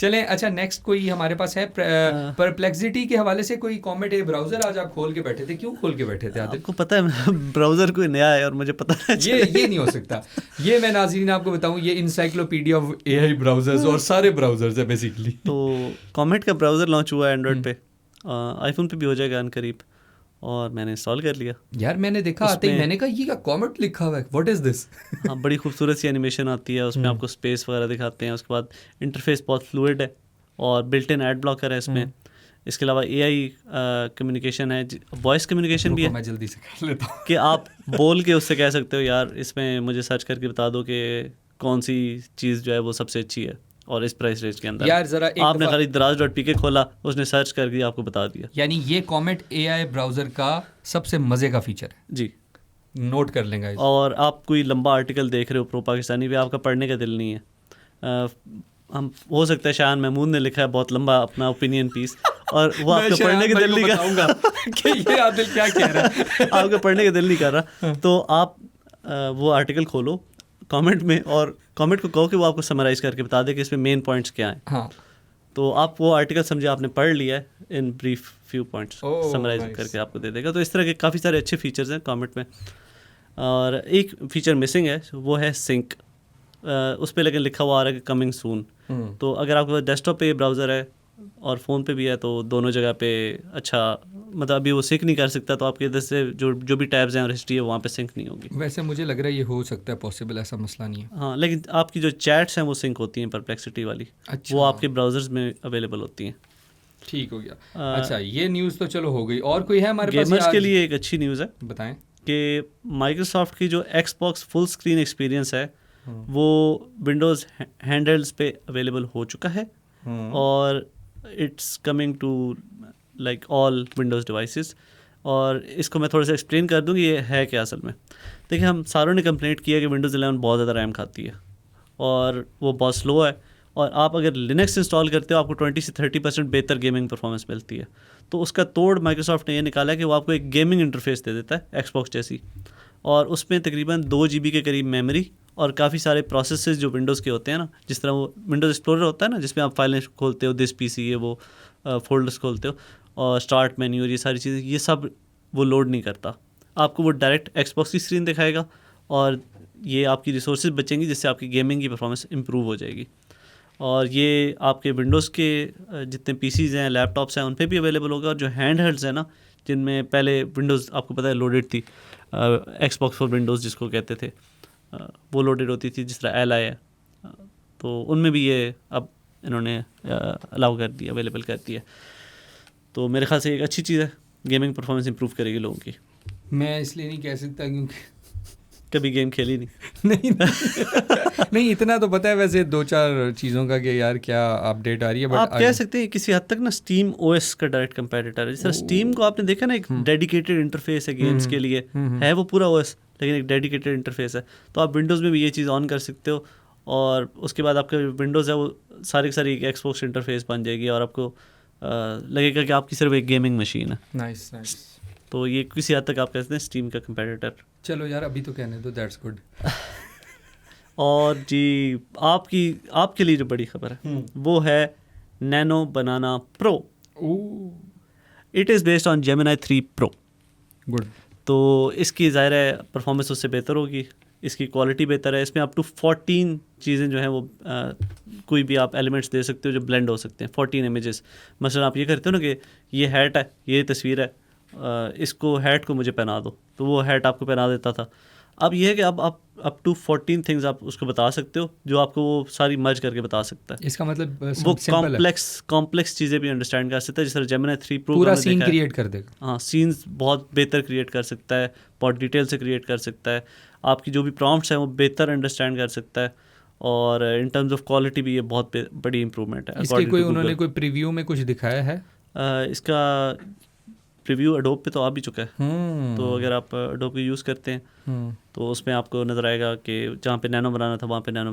चलें, अच्छा नेक्स्ट कोई हमारे पास है परप्लेक्सिटी के हवाले से कोई कमेंट है? ब्राउजर आज आप खोल के बैठे थे, क्यों खोल के बैठे थे आदिल? आपको पता है ब्राउजर कोई नया है और मुझे पता है ये नहीं हो सकता। ये मैं नाज़रीन आपको बताऊं, ये इंसाइक्लोपीडिया ऑफ एआई ब्राउजर्स और सारे ब्राउजर्स है बेसिकली। तो कॉमेट का ब्राउज़र लॉन्च हुआ है एंड्रॉयड पे, आईफोन पे भी हो जाएगा अनकरीब, और मैंने इंस्टॉल कर लिया। यार मैंने देखा आते ही मैंने कहा ये क्या कॉमेट लिखा हुआ है, व्हाट इज दिस? हाँ, बड़ी खूबसूरत सी एनिमेशन आती है उसमें, आपको स्पेस वगैरह दिखाते हैं। उसके बाद इंटरफेस बहुत फ्लूइड है और बिल्ट इन एड ब्लॉकर है इसमें। इसके अलावा एआई कम्युनिकेशन है, वॉइस कम्युनिकेशन भी है। मैं जल्दी से कर लेता हूँ कि आप बोल के उससे कह सकते हो यार इसमें मुझे सर्च करके बता दो कि कौन सी चीज़ जो है वो सबसे अच्छी है और इस प्राइस रेंज के अंदर। यार जरा आपने खाली दराज.pk खोला, उसने सर्च करके आपको बता दिया। यानी ये कॉमेट एआई ब्राउजर का सबसे मजे का फीचर है जी, नोट कर लेंगे। और आप कोई लंबा आर्टिकल देख रहे हो प्रो पाकिस्तानी पे, आपका पढ़ने का दिल नहीं है, हम हो सकता है शान महमूद ने लिखा है बहुत लंबा अपना ओपिनियन पीस, और वो आपको पढ़ने का दिल नहीं कर रहा कि ये आदिल क्या कह रहा है आपको पढ़ने का दिल नहीं कर रहा, तो आप वो आर्टिकल खोलो कमेंट में और कमेंट को कहो कि वो आपको समराइज करके बता दे कि इसमें मेन पॉइंट्स क्या हैं। हाँ, तो आप वो आर्टिकल समझे आपने पढ़ लिया है, in brief few points summarise करके आपको दे देगा। तो इस तरह के काफ़ी सारे अच्छे फीचर्स हैं कमेंट में। और एक फीचर मिसिंग है, वो है सिंक। उस पर लेकिन लिखा हुआ आ रहा है कि कमिंग सून। तो अगर आपके पास डेस्कटॉप पे ब्राउज़र है और फ़ोन पे भी है, तो दोनों जगह पे अच्छा, मतलब अभी वो सिंक नहीं कर सकता, तो आपके इधर से जो भी टैब्स हैं और हिस्ट्री है वहाँ पे सिंक नहीं होगी। वैसे मुझे लग रहा है ये हो सकता है पॉसिबल, ऐसा मसला नहीं है। हाँ, लेकिन आपकी जो चैट्स हैं वो सिंक होती हैं परप्लेक्सिटी वाली। अच्छा, वो आपके ब्राउज़र्स में अवेलेबल होती हैं। ठीक हो गया। अच्छा, ये न्यूज़ तो चलो हो गई, और कोई है हमारे पास? गेमर्स के लिए एक अच्छी न्यूज़ है, बताएं कि माइक्रोसॉफ्ट की जो एक्सबॉक्स फुल स्क्रीन एक्सपीरियंस है वो विंडोज़ हैंडहेल्ड्स पे अवेलेबल हो चुका है, और it's coming to like all Windows devices. और इसको मैं थोड़ा सा एक्सप्लेन कर दूँ कि ये है क्या असल में। देखिए, हम सारों ने कंप्लेंट किया कि विंडोज़ 11 बहुत ज़्यादा रैम खाती है और वो बहुत स्लो है, और आप अगर लिनक्स इंस्टॉल करते हो आपको 20 से 30% बेहतर गेमिंग परफॉर्मेंस मिलती है। तो उसका तोड़ माइक्रोसॉफ्ट ने ये निकाला कि वो आपको एक गेमिंग इंटरफेस दे देता है एक्सबॉक्स जैसी, और उसमें तकरीबन 2 GB के करीब मेमोरी और काफ़ी सारे प्रोसेसेस जो विंडोज़ के होते हैं ना, जिस तरह वो विंडोज़ एक्सप्लोरर होता है ना जिसमें आप फाइलें खोलते हो, दिस PC है वो फोल्डर्स खोलते हो, और स्टार्ट मेन्यू और ये सारी चीज़ें, ये सब वो लोड नहीं करता। आपको वो डायरेक्ट एक्सबॉक्स की स्क्रीन दिखाएगा, और ये आपकी रिसोर्सेज बचेंगी जिससे आपकी गेमिंग की परफॉर्मेंस इंप्रूव हो जाएगी। और ये आपके विंडोज़ के जितने PCs हैं, लैपटॉप्स हैं, उन पे भी अवेलेबल होगा। और जो हैंड हेल्ड्स हैं ना, जिनमें पहले विंडोज़ आपको पता है लोडेड थी, एक्सबॉक्स फॉर विंडोज़ जिसको कहते थे, वो लोडेड होती थी, जिस तरह एल आई है, तो उनमें भी ये अब इन्होंने अलाउ कर दिया, अवेलेबल कर दिया। तो मेरे ख्याल से एक अच्छी चीज़ है, गेमिंग परफॉर्मेंस इंप्रूव करेगी लोगों की। मैं इसलिए नहीं कह सकता क्योंकि कभी गेम खेली नहीं नहीं इतना तो पता है वैसे 2-4 चीज़ों का कि यार क्या अपडेट आ रही है, बट आप कह सकते हैं किसी हद तक ना स्टीम OS का डायरेक्ट कंपेटिटर है। जिस तरह स्टीम को आपने देखा ना, एक डेडिकेटेड इंटरफेस है गेम्स के लिए, है वो पूरा OS लेकिन एक डेडिकेटेड इंटरफेस है। तो आप विंडोज़ में भी ये चीज़ ऑन कर सकते हो, और उसके बाद आपका विंडोज़ है वो सारी की सारी एक एक्सबॉक्स इंटरफेस बन जाएगी, और आपको लगेगा कि आपकी सिर्फ एक गेमिंग मशीन है। नाइस। तो ये किसी हद तक आप कहते हैं स्टीम का कंपेटिटर। चलो यार अभी तो कहने दो, दैट्स गुड। और जी, आपके लिए जो बड़ी खबर है वो है nano banana pro. It is based on Gemini 3 Pro। Good. तो इसकी ज़ाहिर है परफॉर्मेंस उससे बेहतर होगी, इसकी क्वालिटी बेहतर है। इसमें अप टू 14 चीज़ें जो हैं वो कोई भी आप एलिमेंट्स दे सकते हो जो ब्लेंड हो सकते हैं, 14 इमेजेस। मसलन आप ये करते हो ना कि ये हैट है, ये तस्वीर है, इसको हैट को मुझे पहना दो, तो वो हैट आपको पहना देता था। अब ये है कि अब आप अप टू 14 थिंग्स आप उसको बता सकते हो जो आपको वो सारी मर्ज करके बता सकता है। इसका मतलब वो कॉम्प्लेक्स चीज़ें भी अंडरस्टैंड कर सकता है, जिस तरह जेमिनी 3 Pro पूरा सीन क्रिएट कर देगा। हाँ, सीन्स बहुत बेहतर क्रिएट कर सकता है, बहुत डिटेल से क्रिएट कर सकता है, आपकी जो भी प्रॉम्प्ट्स हैं वो बेहतर अंडरस्टैंड कर सकता है, और इन टर्म्स ऑफ क्वालिटी भी ये बहुत बड़ी इंप्रूवमेंट है। इसकी कोई उन्होंने कोई प्रीव्यू में कुछ दिखाया है? इसका प्रीव्यू एडोब पे तो आ भी चुका है। तो अगर आप एडोब को यूज़ करते हैं तो उसमें आपको नज़र आएगा कि जहाँ पे नैनो बनाना था वहाँ पे नैनो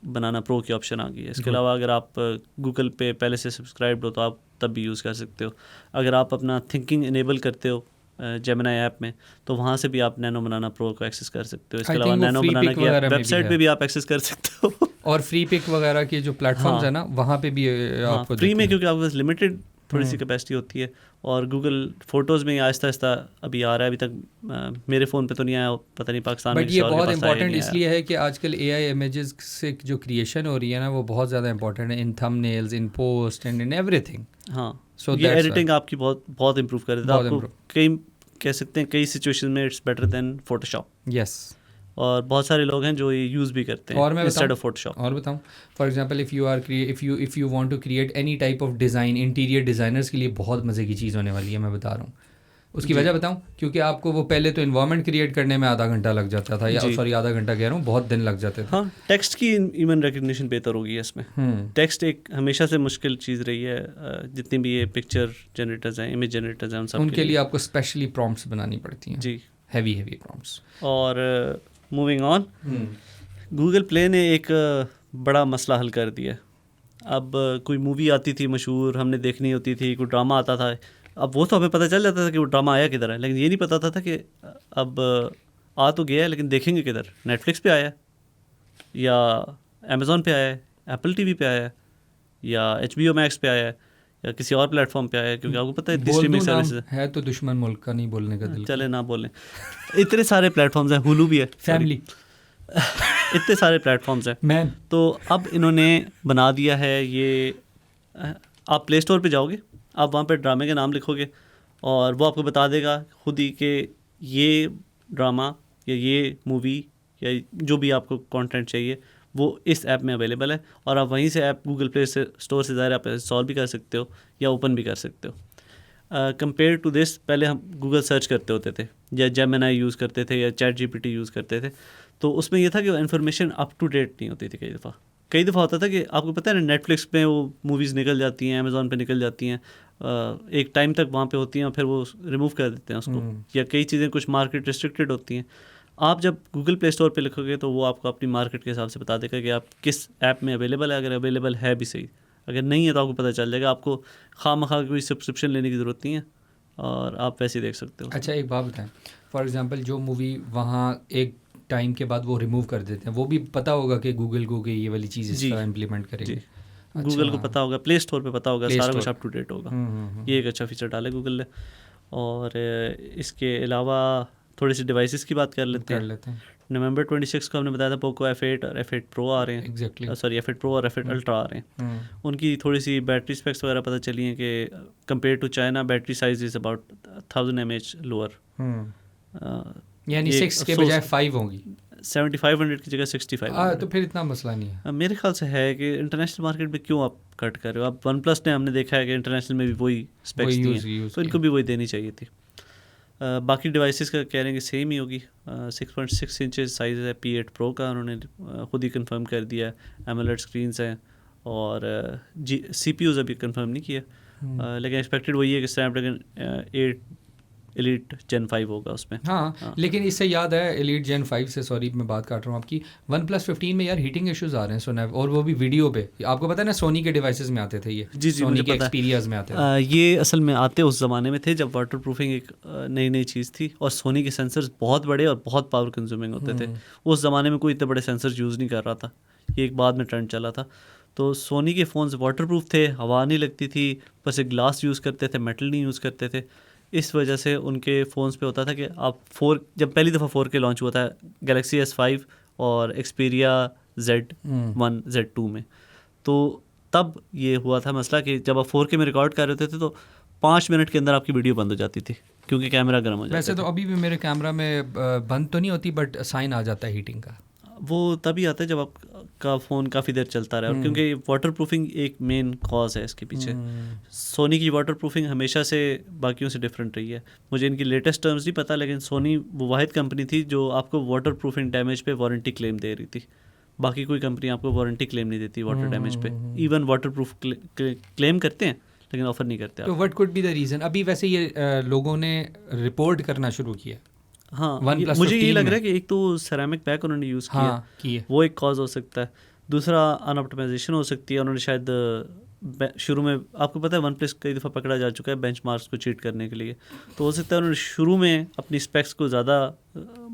बनाना प्रो की ऑप्शन आ गई है। इसके अलावा अगर आप गूगल पे पहले से सब्सक्राइब्ड हो तो आप तब भी यूज़ कर सकते हो। अगर आप अपना थिंकिंग इनेबल करते हो जेमिनी ऐप में तो वहाँ से भी आप नैनो बनाना प्रो को एक्सेस कर सकते हो। इसके अलावा नैनो बनाना की वेबसाइट पे भी आप एक्सेस कर सकते हो। और फ्री पिक वगैरह के जो प्लेटफॉर्म्स है ना, वहाँ पे भी आपको फ्री में, क्योंकि आपके पास लिमिटेड थोड़ी सी कैपेसिटी होती है। और गूगल फोटोज़ में आहिस्ता आहिस्ता अभी आ रहा है, अभी तक मेरे फ़ोन पे तो नहीं आया, पता नहीं पाकिस्तान में। बट ये बहुत इंपॉर्टेंट इसलिए है कि आजकल AI इमेजेस से जो क्रिएशन हो रही है ना, वो बहुत ज़्यादा इंपॉर्टेंट है in thumbnails, in post and in everything. हाँ, सो ये एडिटिंग आपकी बहुत इंप्रूव कर देता है आपको। कई कह सकते हैं कई सिचुएशन में it's better than Photoshop. Yes, और बहुत सारे लोग हैं जो ये यूज़ भी करते हैं इंस्टेड ऑफ फोटोशॉप। और बताऊं, for example if you want to create any type of design, interior designers के लिए बहुत मज़े की चीज़ होने वाली है, मैं बता रहा हूँ। उसकी वजह बताऊं, क्योंकि आपको वो पहले तो इन्वायरमेंट क्रिएट करने में आधा घंटा लग जाता था, या सॉरी आधा घंटा कह रहा हूँ, बहुत दिन लग जाते थे। हाँ, टेक्स्ट की इवन रिकग्निशन बेहतर होगी है इसमें। टेक्स्ट एक हमेशा से मुश्किल चीज़ रही है, जितनी भी ये पिक्चर जनरेटर्स हैं, इमेज जनरेटर्स हैं, उन सब उनके लिए आपको स्पेशली प्रॉम्प्ट्स बनानी पड़ती हैं जी, हैवी प्रॉम्प्ट्स। और मूविंग ऑन, गूगल प्ले ने एक बड़ा मसला हल कर दिया। अब कोई मूवी आती थी मशहूर, हमने देखनी होती थी, कोई ड्रामा आता था, अब वो तो हमें पता चल जाता था कि वो ड्रामा आया किधर है, लेकिन ये नहीं पता था कि अब आ तो गया है लेकिन देखेंगे किधर। नेटफ्लिक्स पे आया है, या अमेज़ॉन पे आया है, एप्पल टीवी पे आया है, या HBO मैक्स पे आया है, या किसी और प्लेटफॉर्म पे आया है, क्योंकि आपको पता है स्ट्रीमिंग सर्विस है तो दुश्मन मुल्क का नहीं बोलने का दिल, चले ना बोलें। इतने सारे प्लेटफॉर्म्स हैं, हुलू भी है, फैमिली इतने सारे प्लेटफॉर्म्स हैं मैन। तो अब इन्होंने बना दिया है ये, आप प्ले स्टोर पे जाओगे, आप वहाँ पे ड्रामे के नाम लिखोगे और वो आपको बता देगा खुद ही कि ये ड्रामा या ये मूवी या जो भी आपको कंटेंट चाहिए वो इस ऐप में अवेलेबल है, और आप वहीं से ऐप गूगल प्ले से स्टोर से ज़ाहिर आप इंस्टॉल भी कर सकते हो या ओपन भी कर सकते हो। कंपेयर टू दिस, पहले हम गूगल सर्च करते होते थे, या जेमिनी यूज़ करते थे, या चैट GPT यूज़ करते थे, तो उसमें यह था कि वो इन्फॉर्मेशन अप टू डेट नहीं होती थी। कई दफ़ा होता था कि आपको पता है ना, नेटफ्लिक्स पे वो मूवीज़ निकल जाती हैं, अमेज़ॉन पे निकल जाती हैं, एक टाइम तक वहाँ पे होती हैं, फिर वो रिमूव कर देते हैं उसको, या कई चीज़ें कुछ मार्केट रिस्ट्रिक्टेड होती हैं। आप जब गूगल प्ले स्टोर पे लिखोगे तो वो आपको अपनी मार्केट के हिसाब से बता देगा कि आप किस ऐप में अवेलेबल है, अगर अवेलेबल है भी सही, अगर नहीं है तो आपको पता चल जाएगा। आपको खामखा कोई सब्सक्रिप्शन लेने की ज़रूरत नहीं है और आप वैसे ही देख सकते हो। अच्छा, एक बात बताएं, फॉर एग्जांपल जो मूवी वहाँ एक टाइम के बाद वो रिमूव कर देते हैं, वो भी पता होगा कि गूगल को कि ये वाली चीज़ इस तरह इम्प्लीमेंट करेगी? गूगल को पता होगा, प्ले स्टोर पे पता होगा, सारा कुछ अप टू डेट होगा। ये एक अच्छा फीचर डाला गूगल ने। और इसके अलावा थोड़ी सी डिवाइसेस की बात कर लेते हैं। नवंबर 26 को हमने बताया था पोको F8 और F8 Pro आ रहे हैं। एग्जैक्टली, सॉरी F8 Pro और F8 Ultra आ रहे हैं। उनकी थोड़ी सी बैटरी स्पेक्स वगैरह पता चली हैं कि compare to China battery size is about 1000 mAh lower, यानी 6 के बजाय 5 होंगी, 7500 की जगह 6500। तो फिर इतना मसला नहीं है मेरे ख्याल से है कि इंटरनेशनल मार्केट में क्यों आप कट कर रहे हो। अब OnePlus ने हमने देखा है कि इंटरनेशनल में भी वही स्पेक्स दी हैं, तो इनको भी वही देनी चाहिए थी। बाकी डिवाइसेस का कह रहे हैं कि सेम ही होगी। 6.6 इंचेस साइज़ है P8 Pro का, उन्होंने खुद ही कंफर्म कर दिया है। एमोलेड स्क्रीन्स हैं और CPUs अभी कंफर्म नहीं किया, लेकिन एक्सपेक्टेड वही है कि स्नैपड्रैगन 8 एलीट Gen 5 होगा उसमें। हाँ, लेकिन इससे याद है एलीट Gen 5 से, सॉरी मैं बात काट रहा हूँ आपकी, OnePlus 15 में यार हीटिंग इश्यूज आ रहे हैं सुना, और वो भी वीडियो पे। आपको पता है ना, सोनी के डिवाइसेस में आते थे ये, जी सोनी के एक्सपीरियंस में आते थे। ये असल में आते उस ज़माने में थे जब वाटर प्रूफिंग एक नई चीज़ थी, और सोनी के सेंसर्स बहुत बड़े और बहुत पावर कंज्यूमिंग होते थे। उस ज़माने में कोई इतने बड़े सेंसर्स यूज़ नहीं कर रहा था, ये एक बाद में ट्रेंड चला था। तो सोनी के फ़ोन्स वाटर प्रूफ थे, हवा नहीं लगती थी, बस एक ग्लास यूज़ करते थे, मेटल नहीं यूज़ करते थे। इस वजह से उनके फ़ोन्स पे होता था कि आप जब पहली दफ़ा 4K लॉन्च हुआ था गैलेक्सी S5 और Xperia Z1 Z2 में, तो तब ये हुआ था मसला कि जब आप 4K में रिकॉर्ड कर रहे थे तो 5 मिनट के अंदर आपकी वीडियो बंद हो जाती थी, क्योंकि कैमरा गर्म हो जाता था। वैसे तो अभी भी मेरे कैमरा में बंद तो नहीं होती, बट साइन आ जाता है हीटिंग का। वो तभी आता है जब आपका फ़ोन काफ़ी देर चलता रहा, और क्योंकि वाटर प्रूफिंग एक मेन कॉज है इसके पीछे। सोनी की वाटर प्रूफिंग हमेशा से बाकियों से डिफरेंट रही है। मुझे इनकी लेटेस्ट टर्म्स नहीं पता, लेकिन सोनी वो वाहिद कंपनी थी जो आपको वाटर प्रूफिंग डैमेज पे वारंटी क्लेम दे रही थी। बाकी कोई कंपनी आपको वारंटी क्लेम नहीं देती वाटर डैमेज पे। इवन वाटर प्रूफ क्लेम करते हैं लेकिन ऑफर नहीं करते। तो what could be the reason? अभी वैसे ये लोगों ने रिपोर्ट करना शुरू किया। हाँ, मुझे यही लग रहा है कि एक तो सेरेमिक बैक उन्होंने यूज़ किया, वो एक कॉज हो सकता है। दूसरा अनऑप्टिमाइजेशन हो सकती है। उन्होंने शायद शुरू में, आपको पता है OnePlus कई दफ़ा पकड़ा जा चुका है बेंचमार्क्स को चीट करने के लिए, तो हो सकता है उन्होंने शुरू में अपनी स्पेक्स को ज़्यादा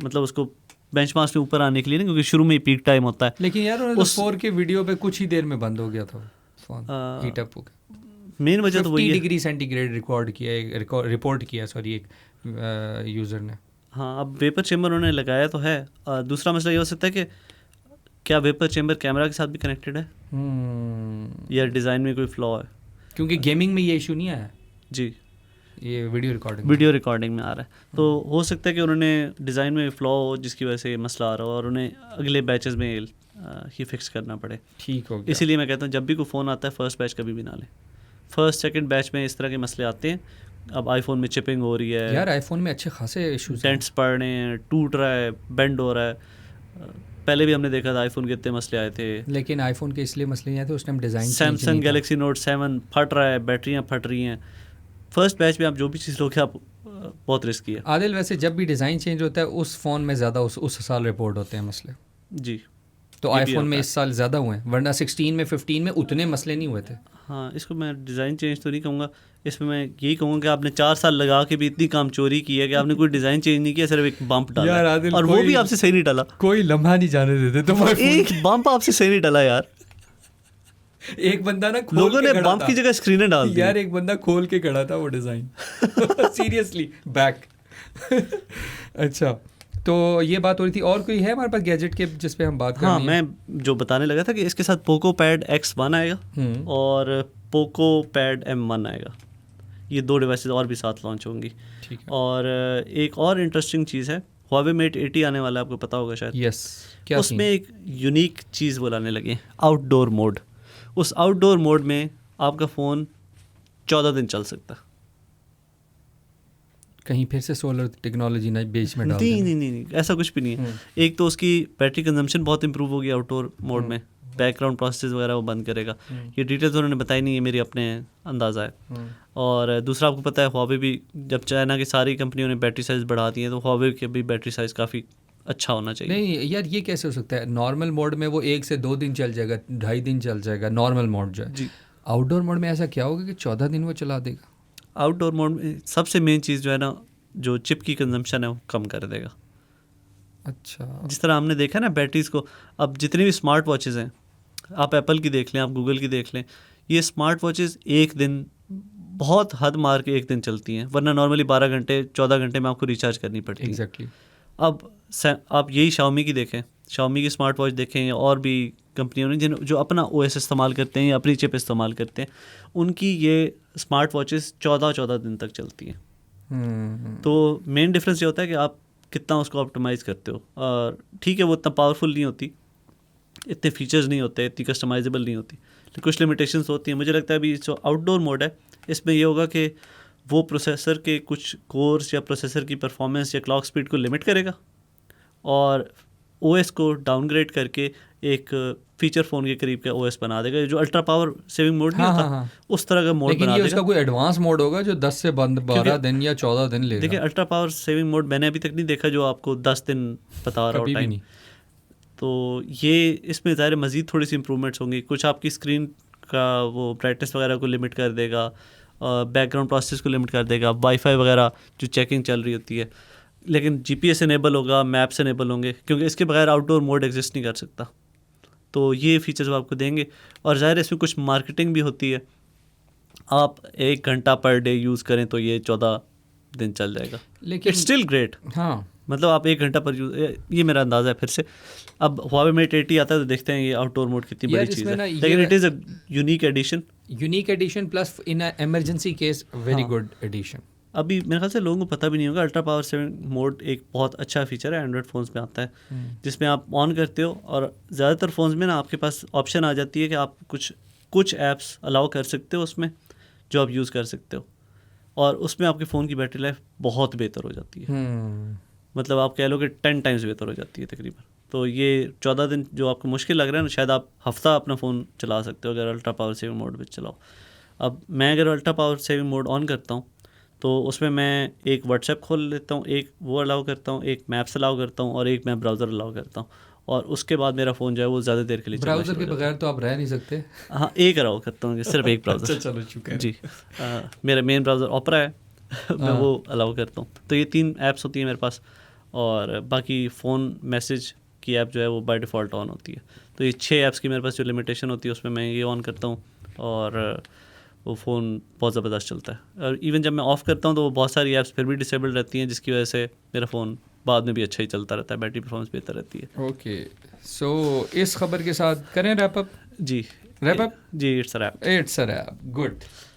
मतलब उसको बेंचमार्क्स में ऊपर आने के लिए ना, क्योंकि शुरू में ही पीक टाइम होता है। लेकिन यार उन्होंने 4K वीडियो पे कुछ ही देर में बंद हो गया था फोन, हीट अप हो गया। मेन वजह तो वही 50 है। डिग्री सेंटीग्रेड रिपोर्ट किया सॉरी एक यूज़र ने। हाँ, अब वेपर चेम्बर उन्होंने लगाया तो है। दूसरा मसला ये हो सकता है कि क्या वेपर चेम्बर कैमरा के साथ भी कनेक्टेड है या डिज़ाइन में कोई फ्लॉ है, क्योंकि गेमिंग में ये इशू नहीं आया जी, ये वीडियो रिकॉर्डिंग में आ रहा है। तो हो सकता है कि उन्होंने डिज़ाइन में फ्लॉ हो जिसकी वजह से ये मसला आ रहा हो और उन्हें अगले बैचेस में ही फिक्स करना पड़े। ठीक हो गया। इसीलिए मैं कहता हूँ जब भी कोई फ़ोन आता है फर्स्ट बैच कभी भी ना लें। फर्स्ट सेकंड बैच में इस तरह के मसले आते हैं। अब आईफोन में चिपिंग हो रही है यार, आईफोन में अच्छे खासे इश्यूज डेंट्स पड़ रहे हैं, टूट रहा है, बेंड हो रहा है। पहले भी हमने देखा था आईफोन के इतने मसले आए थे, लेकिन आईफोन के इसलिए मसले नहीं आए थे उस time design. Samsung Galaxy note 7 फट रहा है, बैटरियाँ फट रही हैं। फर्स्ट बैच में आप जो भी चीज़ लोगे आप बहुत रिस्की है। आदिल, वैसे जब भी डिज़ाइन चेंज होता है उस फ़ोन में ज़्यादा उस साल रिपोर्ट होते हैं मसले। जी, तो आईफोन में इस साल ज़्यादा हुए हैं, वरना 16 में 15 में उतने मसले नहीं हुए थे। हाँ, इसको मैं डिज़ाइन चेंज तो नहीं कहूँगा, इसमें मैं यही कहूँगा कि आपने 4 साल लगा के भी इतनी काम चोरी की है कि आपने कोई डिज़ाइन चेंज नहीं किया, सिर्फ एक बम्प डाला यार है। आदिल, और वो भी आपसे सही नहीं डाला, कोई लम्हा नहीं जाने देते तुम्हारे एक बम्प आपसे सही नहीं डाला यार। एक बंदा ना लोगों ने बम्प की जगह स्क्रीनें डाल दी यार, एक बंदा खोल के खड़ा था वो डिज़ाइन सीरियसली बैक अच्छा, तो ये बात हो रही थी। और कोई है हमारे पास गैजेट के जिस पे हम बात कर रहे हैं? हाँ, मैं जो बताने लगा था कि इसके साथ पोको पैड X1 आएगा और पोको पैड M1 आएगा। ये 2 डिवाइसेस और भी साथ लॉन्च होंगी। ठीक है। और एक और इंटरेस्टिंग चीज़ है, Huawei Mate 80 आने वाला है, आपको पता होगा शायद। यस, क्या उसमें एक यूनिक चीज़ वो लाने लगे, आउटडोर मोड। उस आउटडोर मोड में आपका फ़ोन 14 दिन चल सकता है। कहीं फिर से सोलर टेक्नोलॉजी ना बीच में डाल नहीं, ऐसा कुछ भी नहीं है। एक तो उसकी बैटरी कंजम्पशन बहुत इंप्रूव होगी आउटडोर मोड में, बैकग्राउंड प्रोसेस वगैरह वो बंद करेगा। ये डिटेल्स उन्होंने बताई नहीं है, मेरी अपने अंदाज़ा है। और दूसरा आपको पता है Huawei भी, जब चाइना की सारी कंपनियों ने बैटरी साइज़ बढ़ा दी है तो Huawei के भी बैटरी साइज़ काफ़ी अच्छा होना चाहिए। नहीं यार, ये कैसे हो सकता है? नॉर्मल मोड में वो 1 से 2 दिन चल जाएगा, 2.5 दिन चल जाएगा नॉर्मल मोड जो है। आउटडोर मोड में ऐसा क्या होगा कि 14 दिन वो चला देगा? आउटडोर मोड में सबसे मेन चीज़ जो है ना, जो चिप की कंजम्पशन है वो कम कर देगा। अच्छा, जिस तरह हमने देखा ना बैटरीज को, अब जितनी भी स्मार्ट वॉचेज़ हैं, आप एप्पल की देख लें, आप गूगल की देख लें, ये स्मार्ट वॉचेज़ एक दिन बहुत हद मार के एक दिन चलती हैं, वरना नॉर्मली 12 घंटे 14 घंटे में आपको रिचार्ज करनी पड़ती है। एग्जैक्टली। अब आप यही Xiaomi की देखें, Xiaomi की स्मार्ट वॉच देखें, या और भी कंपनियों ने जो अपना OS इस्तेमाल करते हैं या अपनी चिप इस्तेमाल करते हैं, उनकी ये स्मार्ट वॉचेज़ 14 दिन तक चलती हैं। तो मेन डिफरेंस ये होता है कि आप कितना उसको ऑप्टिमाइज़ करते हो। और ठीक है, वो इतना पावरफुल नहीं होती, इतने फीचर्स नहीं होते, इतनी कस्टमाइजेबल नहीं होती, लेकिन कुछ लिमिटेशंस होती हैं। मुझे लगता है अभी जो आउटडोर मोड है इसमें ये होगा कि वो प्रोसेसर के कुछ कोर्स या प्रोसेसर की परफॉर्मेंस या क्लॉक स्पीड को लिमिट करेगा और OS को डाउनग्रेड करके एक फीचर फ़ोन के करीब का OS बना देगा, जो अल्ट्रा पावर सेविंग मोड नहीं होता, उस तरह का मोड बना देगा। लेकिन ये उसका कोई एडवांस मोड होगा जो 10 से 12 दिन या 14 दिन लेगा। देखिए, अल्ट्रा पावर सेविंग मोड मैंने अभी तक नहीं देखा जो आपको 10 दिन बता रहा हो टाइम। तो ये इसमें ज़ाहिर मज़ीद थोड़ी सी इंप्रूवमेंट्स होंगी। कुछ आपकी स्क्रीन का वो ब्राइटनेस वगैरह को लिमिट कर देगा, बैकग्राउंड प्रोसेस को लिमिट कर देगा, वाईफाई वगैरह जो चेकिंग चल रही होती है, लेकिन GPS इनेबल होगा, मैप्स इनेबल होंगे, क्योंकि इसके बगैर आउटडोर मोड एग्जिस्ट नहीं कर सकता। तो ये फीचर्स वो आपको देंगे। और ज़ाहिर इसमें कुछ मार्केटिंग भी होती है। आप 1 घंटा पर डे यूज़ करें तो ये 14 दिन चल जाएगा, लेकिन इट्स स्टिल ग्रेट। हाँ, मतलब आप 1 घंटा पर यूज़, ये मेरा अंदाज़ा है। फिर से अब Huawei Mate 80 आता है तो देखते हैं ये आउटडोर मोड कितनी बड़ी चीज़ है, लेकिन it is a unique addition plus in emergency case very good addition. अभी मेरे ख्याल से लोगों को पता भी नहीं होगा, अल्ट्रा पावर सेविंग मोड एक बहुत अच्छा फीचर है, एंड्रॉयड फ़ोन्स में आता है, जिसमें आप ऑन करते हो और ज़्यादातर फ़ोन्स में ना आपके पास ऑप्शन आ जाती है कि आप कुछ ऐप्स अलाउ कर सकते हो उसमें जो आप यूज़ कर सकते हो, और उसमें आपके फ़ोन की बैटरी लाइफ बहुत बेहतर हो जाती है। मतलब आप कह लो कि 10 टाइम्स बेहतर हो जाती है तकरीबन। तो ये 14 दिन जो आपको मुश्किल लग रहा है ना, शायद आप हफ्ता अपना फ़ोन चला सकते हो अगर अल्ट्रा पावर सेविंग मोड में चलाओ। अब मैं अगर ultra power saving mode on करता हूँ तो उसमें मैं एक व्हाट्सएप खोल लेता हूँ, एक वो अलाउ करता हूँ, एक मैप्स अलाउ करता हूँ और एक मैं ब्राउज़र अलाउ करता हूँ, और उसके बाद मेरा फ़ोन जो है वो ज़्यादा देर के लिए ब्राउज़र के बगैर तो आप रह नहीं सकते। हाँ, एक अलाउ करता हूँ, सिर्फ एक ब्राउज़र। चलो शुक्र जी, मेरा मेन ब्राउज़र ओपरा है मैं वो अलाउ करता हूँ। तो ये 3 ऐप्स होती हैं मेरे पास, और बाकी फ़ोन मैसेज की ऐप जो है वो बाय डिफ़ॉल्ट ऑन होती है। तो ये 6 ऐप्स की मेरे पास जो लिमिटेशन होती है उसमें मैं ये ऑन करता हूँ और वो फ़ोन बहुत ज़बरदस्त चलता है। और इवन जब मैं ऑफ़ करता हूँ तो वो बहुत सारी ऐप्स फिर भी डिसेबल रहती हैं, जिसकी वजह से मेरा फ़ोन बाद में भी अच्छा ही चलता रहता है, बैटरी परफॉर्मेंस बेहतर रहती है। ओके, सो इस खबर के साथ करें रैप अप? जी रैप अप? जी, it's a wrap. It's a wrap, good.